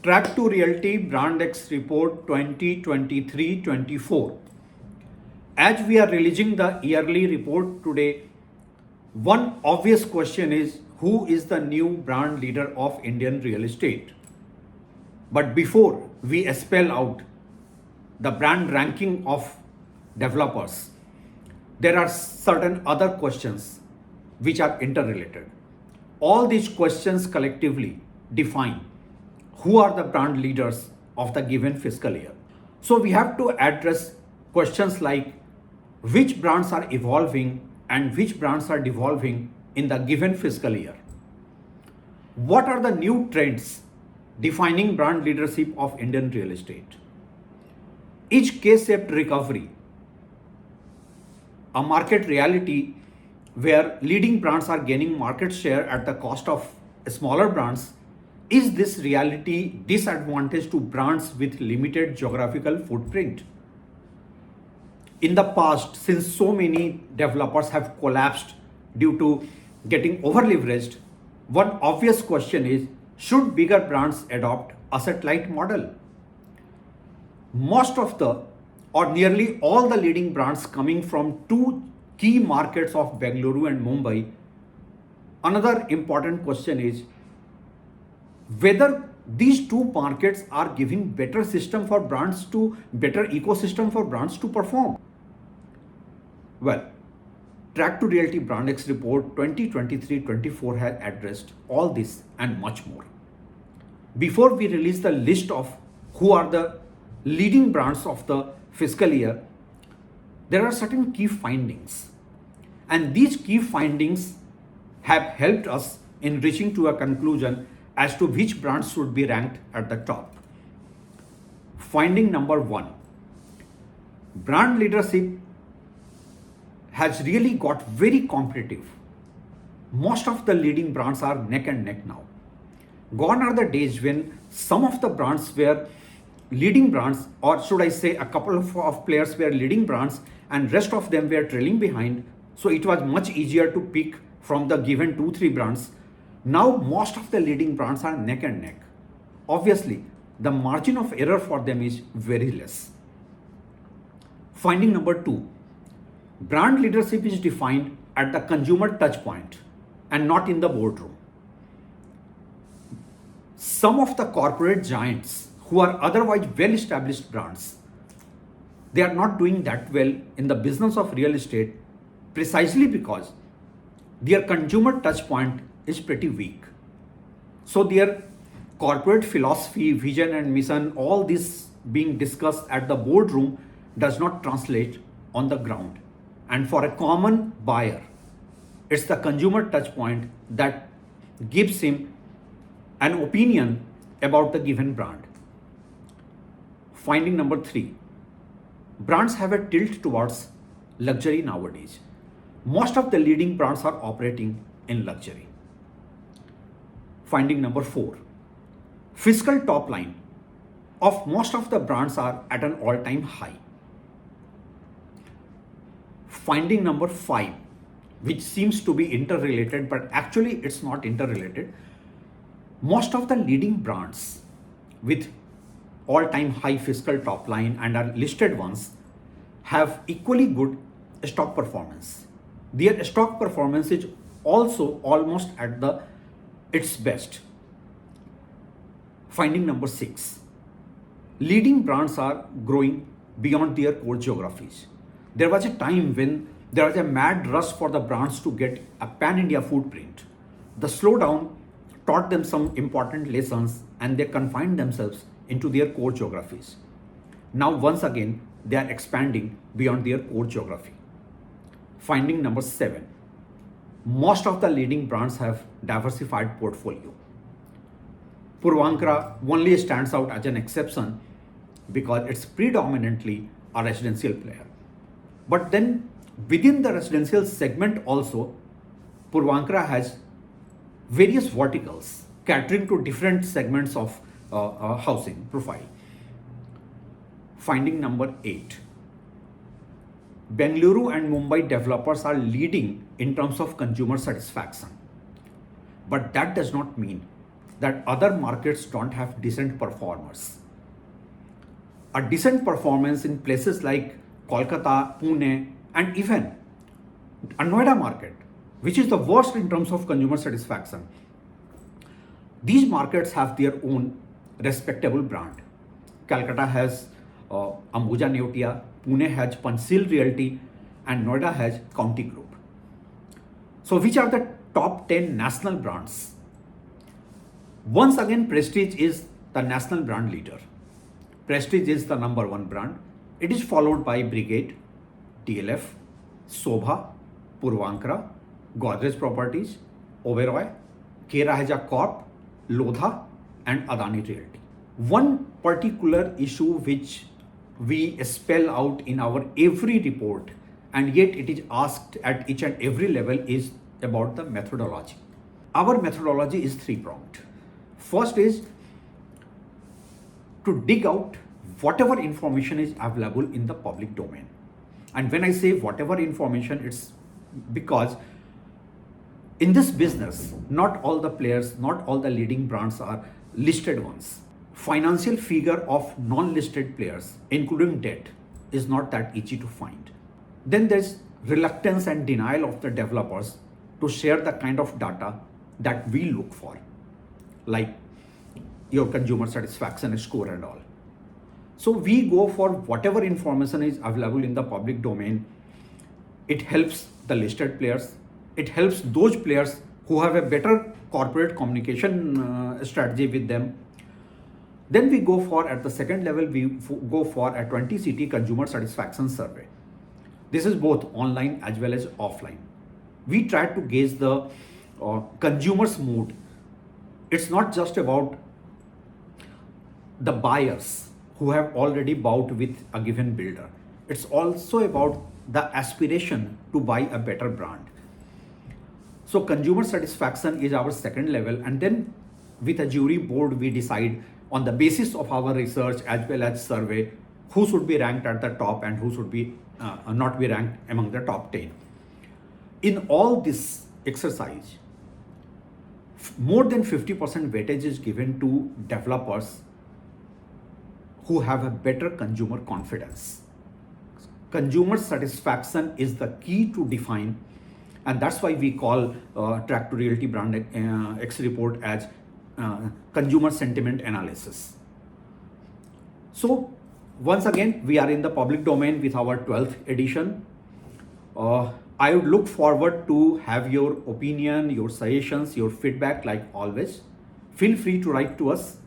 Track2Realty BrandXReport 2023-24. As we are releasing the yearly report today, one obvious question is who is the new brand leader of Indian real estate? But before we spell out the brand ranking of developers, there are certain other questions which are interrelated. All these questions collectively define who are the brand leaders of the given fiscal year. So we have to address questions like which brands are evolving and which brands are devolving in the given fiscal year. What are the new trends defining brand leadership of Indian real estate? Each K-shaped recovery, a market reality where leading brands are gaining market share at the cost of smaller brands. Is this reality disadvantage to brands with limited geographical footprint? In the past, since so many developers have collapsed due to getting over-leveraged, one obvious question is, should bigger brands adopt asset-light model? Most of the, or nearly all the leading brands coming from two key markets of Bengaluru and Mumbai. Another important question is whether these two markets are giving better ecosystem for brands to perform. Well, Track2Realty BrandXReport 2023-24 has addressed all this and much more. Before we release the list of who are the leading brands of the fiscal year, there are certain key findings. And these key findings have helped us in reaching to a conclusion as to which brands should be ranked at the top. Finding number 1, brand leadership has really got very competitive. Most of the leading brands are neck and neck now. Gone are the days when some of the brands were leading brands, or should I say a couple of players were leading brands and rest of them were trailing behind. So it was much easier to pick from the given 2-3 brands. Now most of the leading brands are neck and neck. Obviously, the margin of error for them is very less. Finding number 2, brand leadership is defined at the consumer touch point and not in the boardroom. Some of the corporate giants who are otherwise well-established brands, they are not doing that well in the business of real estate precisely because their consumer touch point is pretty weak. So their corporate philosophy, vision and mission, all this being discussed at the boardroom does not translate on the ground. And for a common buyer, it's the consumer touch point that gives him an opinion about the given brand. Finding number 3, brands have a tilt towards luxury nowadays. Most of the leading brands are operating in luxury. Finding number 4, fiscal top line of most of the brands are at an all-time high. Finding number 5, which seems to be interrelated, but actually it's not interrelated. Most of the leading brands with all-time high fiscal top line and are listed ones have equally good stock performance. Their stock performance is also almost at its best. Finding number 6, leading brands are growing beyond their core geographies. There was a time when there was a mad rush for the brands to get a pan-India footprint. The slowdown taught them some important lessons and they confined themselves into their core geographies. Now once again, they are expanding beyond their core geography. Finding number 7, most of the leading brands have diversified portfolio. Puravankara only stands out as an exception because it's predominantly a residential player. But then within the residential segment also, Puravankara has various verticals catering to different segments of housing profile. Finding number 8, Bengaluru and Mumbai developers are leading in terms of consumer satisfaction. But that does not mean that other markets don't have decent performers. A decent performance in places like Kolkata, Pune, and even a Noida market, which is the worst in terms of consumer satisfaction. These markets have their own respectable brand. Calcutta has Ambuja Neotia, Pune has Panchsheel Realty, and Noida has County Group. So which are the top 10 national brands? Once again, Prestige is the national brand leader. Prestige is the number one brand. It is followed by Brigade, DLF, Sobha, Purvankara, Godrej Properties, Oberoi, K. Raheja Corp, Lodha, and Adani Realty. One particular issue which we spell out in our every report, and yet it is asked at each and every level, is about the methodology. Our methodology is three-pronged. First is to dig out whatever information is available in the public domain. And when I say whatever information, it's because in this business, not all the players, not all the leading brands are listed ones. Financial figure of non-listed players, including debt, is not that easy to find. Then there's reluctance and denial of the developers to share the kind of data that we look for, like your consumer satisfaction score and all. So we go for whatever information is available in the public domain. It helps the listed players. It helps those players who have a better corporate communication strategy with them. Then we go for, at the second level, we go for a 20 city consumer satisfaction survey. This is both online as well as offline. We try to gauge the consumer's mood. It's not just about the buyers who have already bought with a given builder. It's also about the aspiration to buy a better brand. So consumer satisfaction is our second level, and then with a jury board we decide on the basis of our research as well as survey who should be ranked at the top and who should be not be ranked among the top 10. In all this exercise, more than 50% weightage is given to developers who have a better consumer confidence. Consumer satisfaction is the key to define, and that's why we call Track2Realty BrandXReport as consumer sentiment analysis. So once again, we are in the public domain with our 12th edition. I would look forward to have your opinion, your suggestions, your feedback like always. Feel free to write to us.